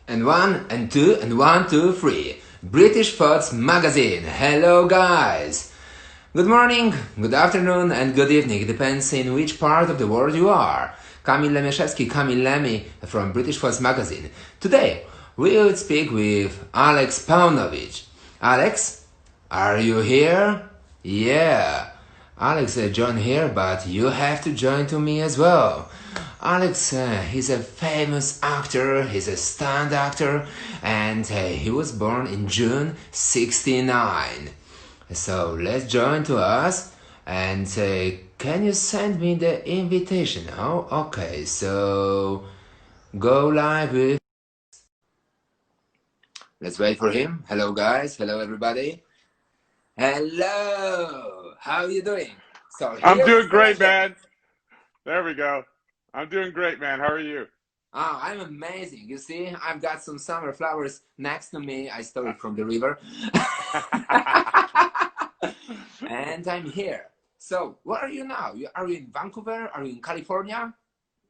And one, and two, and one, two, three. British Thoughts Magazine. Hello, guys. Good morning, good afternoon, and good evening. It depends in which part of the world you are. Kamil Lemieszewski, Kamil Lemi from British Thoughts Magazine. Today, we will speak with Aleks Paunovic. Aleks, are you here? Yeah. Alex joined here, but you have to join to me as well. Alex, he's a famous actor, he's a stunt actor, and he was born in June 69. So let's join to us, and can you send me the invitation? Oh, okay, so go live with... Let's wait for him. Hello guys, hello everybody. Hello, how are you doing? So I'm here is doing the great, legend. man. There we go. I'm doing great, man. How are you? Oh, I'm amazing. You see, I've got some summer flowers next to me. I stole it from the river. And I'm here. So, where are you now? Are you in Vancouver? Are you in California?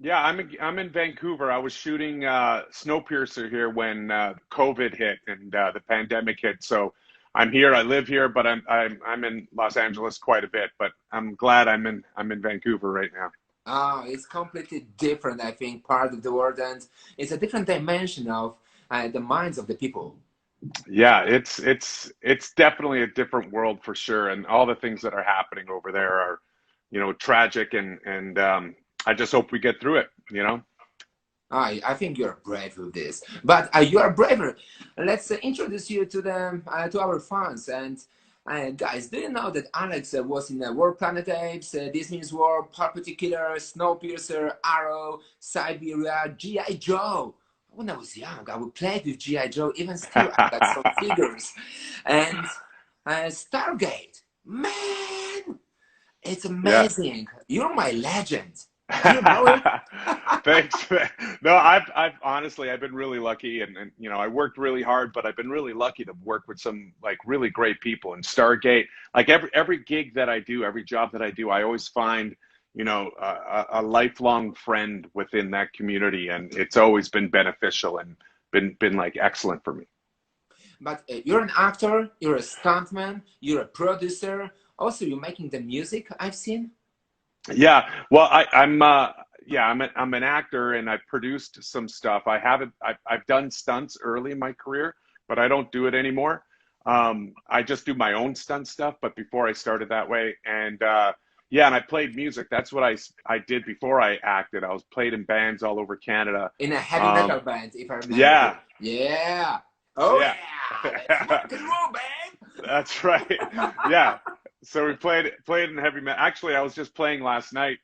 Yeah, I'm in Vancouver. I was shooting Snowpiercer here when COVID hit and the pandemic hit. So I'm here. I live here, but I'm in Los Angeles quite a bit. But I'm glad I'm in Vancouver right now. Oh, it's completely different, I think, part of the world, and it's a different dimension of the minds of the people. Yeah, it's definitely a different world for sure, and all the things that are happening over there are, tragic and I just hope we get through it. I think you're brave with this, but you are braver. Let's introduce you to our fans. And guys, do you know that Alex was in War Planet Apes, Disney's War, Puppet Killer, Snowpiercer, Arrow, Siberia, GI Joe? When I was young, I would play with GI Joe. Even still, I got some figures. And Stargate, man, it's Yeah. amazing. You're my legend. Do you know it? Thanks. No, I've honestly, I've been really lucky and I worked really hard, but I've been really lucky to work with some like really great people. And Stargate, like every gig that I do, every job that I do, I always find, a lifelong friend within that community, and it's always been beneficial and been like excellent for me. But you're an actor, you're a stuntman, you're a producer. Also, you're making the music, I've seen. Yeah, well, I'm an actor and I've produced some stuff. I've done stunts early in my career, but I don't do it anymore. I just do my own stunt stuff. But before I started that way, and I played music. That's what I did before I acted. I was played in bands all over Canada. In a heavy Um, metal band, if I remember yeah, good. Yeah. Oh, yeah. yeah. Let's rock and roll, babe. That's right. Yeah. So we played in heavy metal. Actually, I was just playing last night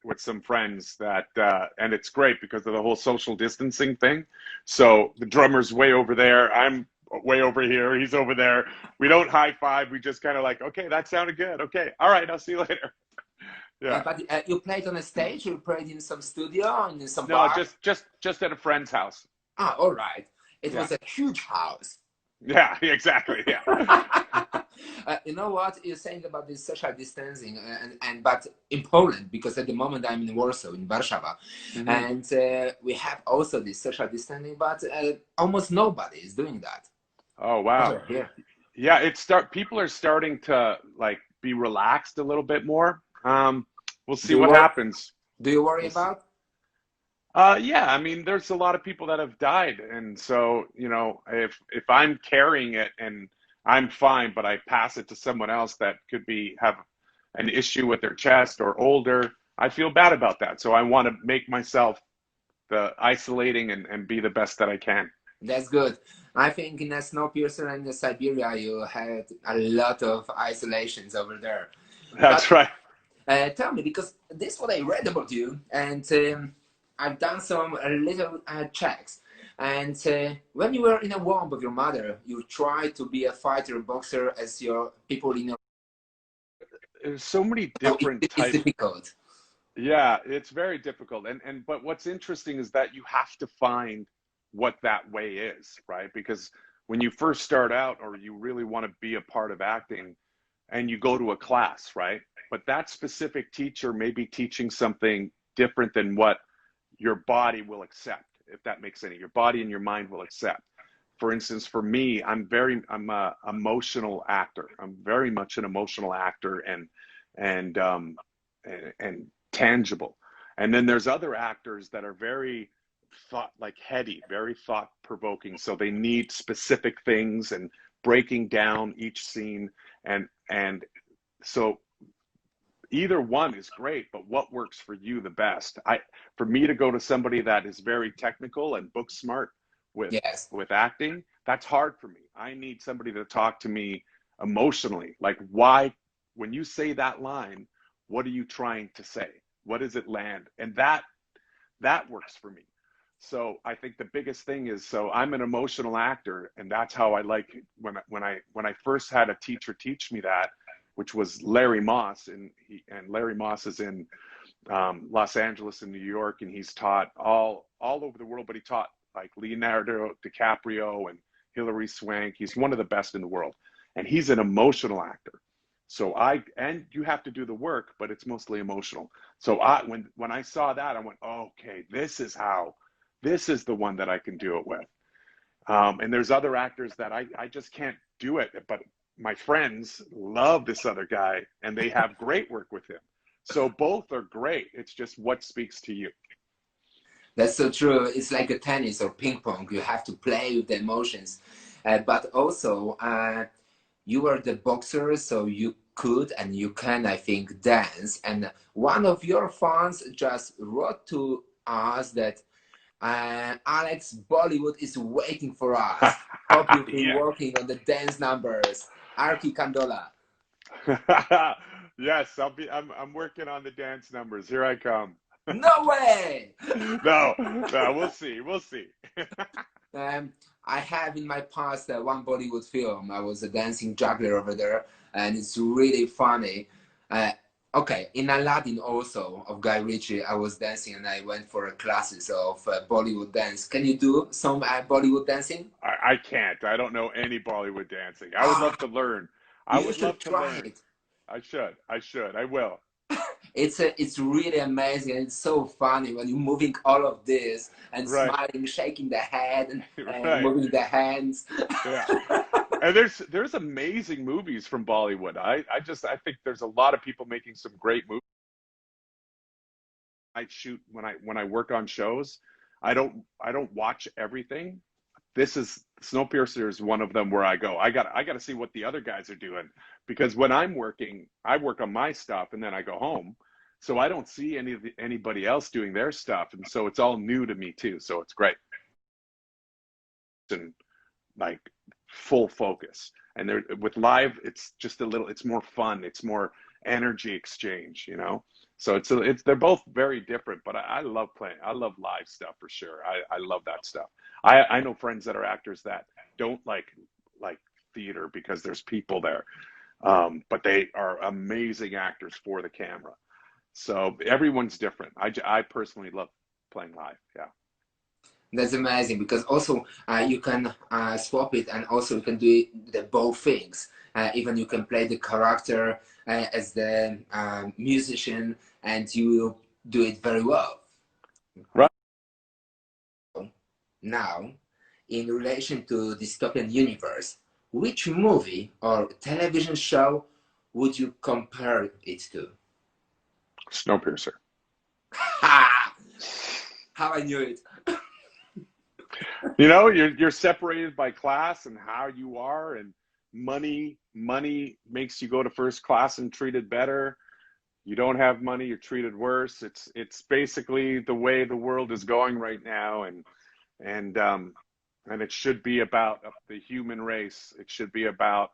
with some friends and it's great because of the whole social distancing thing. So the drummer's way over there. I'm way over here. He's over there. We don't high five. We just kind of like, okay, that sounded good. Okay. All right. I'll see you later. Yeah. But you played on a stage, you played in some studio, in some No, bar. just at a friend's house. Ah, all right. It Yeah. was a huge house. Yeah, exactly. Yeah. You know what you're saying about this social distancing, and but in Poland, because at the moment I'm in Warsaw, in Warszawa, hmm and we have also this social distancing, but almost nobody is doing that Oh, wow. over here. Yeah, people are starting to like be relaxed a little bit more. We'll Do see you what worry? happens. Do you worry We'll see. about? Yeah, I mean, there's a lot of people that have died, and so, if I'm carrying it and I'm fine, but I pass it to someone else that could be have an issue with their chest or older, I feel bad about that. So I want to make myself the isolating and be the best that I can. That's good. I think in a Snowpiercer and in Siberia, you had a lot of isolations over there. That's But right. tell me, because this is what I read about you, and I've done some little checks. And when you were in a womb of your mother, you tried to be a fighter, boxer, as your people in your... There's so many Oh, different it's types. difficult. Yeah, it's very difficult. And but what's interesting is that you have to find what that way is, right? Because when you first start out or you really want to be a part of acting and you go to a class, right? But that specific teacher may be teaching something different than what your body will accept. if that makes any. Your body and your mind will accept. For instance, for me, I'm a emotional actor. I'm very much an emotional actor and and tangible. And then there's other actors that are very like heady, very thought provoking. So they need specific things and breaking down each scene. And so either one is great, but what works for you the best? For me to go to somebody that is very technical and book smart Yes. with acting, that's hard for me. I need somebody to talk to me emotionally. Like, why, when you say that line, what are you trying to say? What does it land? And that works for me. So I think the biggest thing is, so I'm an emotional actor, and that's how I like when I first had a teacher teach me that, which was Larry Moss, and Larry Moss is in Los Angeles and New York, and he's taught all over the world, but he taught like Leonardo DiCaprio and Hilary Swank. He's one of the best in the world, and he's an emotional actor. So and you have to do the work, but it's mostly emotional. So when I saw that, I went, oh, okay, this is the one that I can do it with. And there's other actors that I just can't do it, but my friends love this other guy and they have great work with him. So both are great. It's just what speaks to you. That's so true. It's like a tennis or ping pong. You have to play with the emotions. But also, you were the boxer, so you could and you can, I think, dance. And one of your fans just wrote to us that Aleks, Bollywood is waiting for us. Hope you've been working on the dance numbers. Arki Kandola. Yes, I'm working on the dance numbers. Here I come. No way. No, we'll see. I have in my past one Bollywood film. I was a dancing juggler over there, and it's really funny. Okay, in Aladdin also of Guy Ritchie, I was dancing and I went for classes of Bollywood dance. Can you do some Bollywood dancing? I can't. I don't know any Bollywood dancing. I would love to learn. I would love to learn. It. I should. I will. It's really amazing, and it's so funny when you're moving all of this and smiling, shaking the head and moving the hands. Yeah. And there's amazing movies from Bollywood. I think there's a lot of people making some great movies. I shoot when I work on shows. I don't watch everything. Snowpiercer is one of them where I go, I got to see what the other guys are doing, because when I'm working, I work on my stuff and then I go home. So I don't see anybody else doing their stuff. And so it's all new to me too. So it's great. And like full focus. And with live, it's just it's more fun. It's more energy exchange, you know? So they're both very different, but I love playing. I love live stuff for sure. I love that stuff. I know friends that are actors that don't like theater because there's people there, but they are amazing actors for the camera. So everyone's different. I personally love playing live. Yeah. That's amazing, because also you can swap it, and also you can do the both things. Even you can play the character as the musician, and you do it very well. Right. Now, in relation to dystopian universe, which movie or television show would you compare it to? Snowpiercer. How I knew it. You know, you're separated by class and how you are, and money makes you go to first class and treated better. You don't have money, you're treated worse. It's basically the way the world is going right now, and it should be about the human race. It should be about,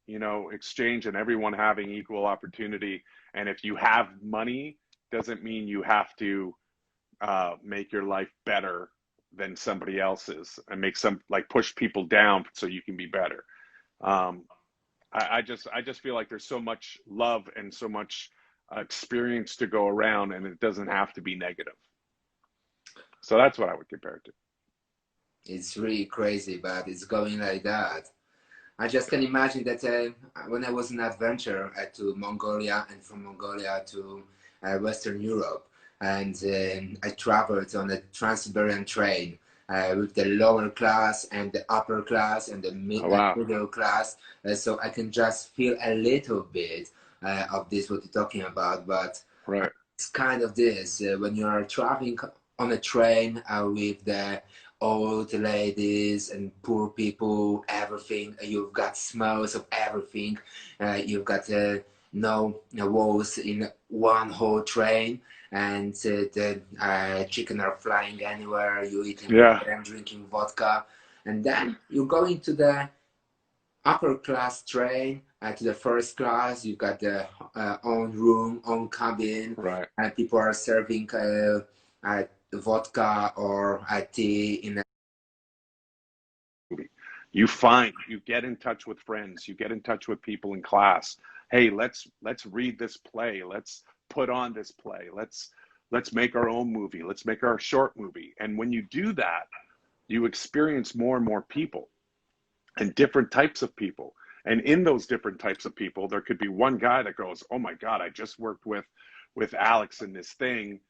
you know, exchange and everyone having equal opportunity. And if you have money, doesn't mean you have to make your life better than somebody else's and push people down so you can be better. I just feel like there's so much love and so much experience to go around, and it doesn't have to be negative. So that's what I would compare it to. It's really crazy, but it's going like that. I just can imagine that when I was in adventure to Mongolia, and from Mongolia to Western Europe, and I traveled on a Trans-Siberian train, with the lower class and the upper class and the Oh, wow. middle class. So I can just feel a little bit of this what you're talking about. But Right. it's kind of this when you are traveling on a train with the old ladies and poor people, everything. You've got smells of everything. You've got no walls in one whole train, and the chicken are flying anywhere. You eating with Yeah. them, drinking vodka, and then you go into the upper class train to the first class. You got the own room, own cabin, Right. and people are serving vodka or tea in a You get in touch with friends, you get in touch with people in class. Hey, let's read this play, let's put on this play, let's make our own movie, let's make our short movie. And when you do that, you experience more and more people and different types of people. And in those different types of people, there could be one guy that goes, oh my God, I just worked with Aleks in this thing,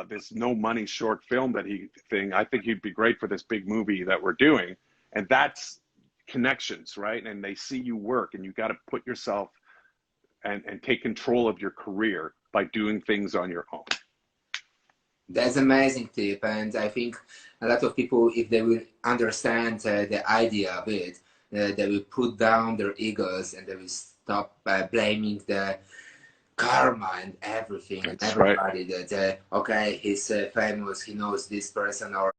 this no money short film I think he'd be great for this big movie that we're doing. And that's connections, right? And they see you work, and you got to put yourself and take control of your career by doing things on your own. That's amazing tip, and I think a lot of people, if they will understand the idea of it, they will put down their egos and they will stop blaming the karma and everything and That's right. everybody that okay, he's famous, he knows this person, or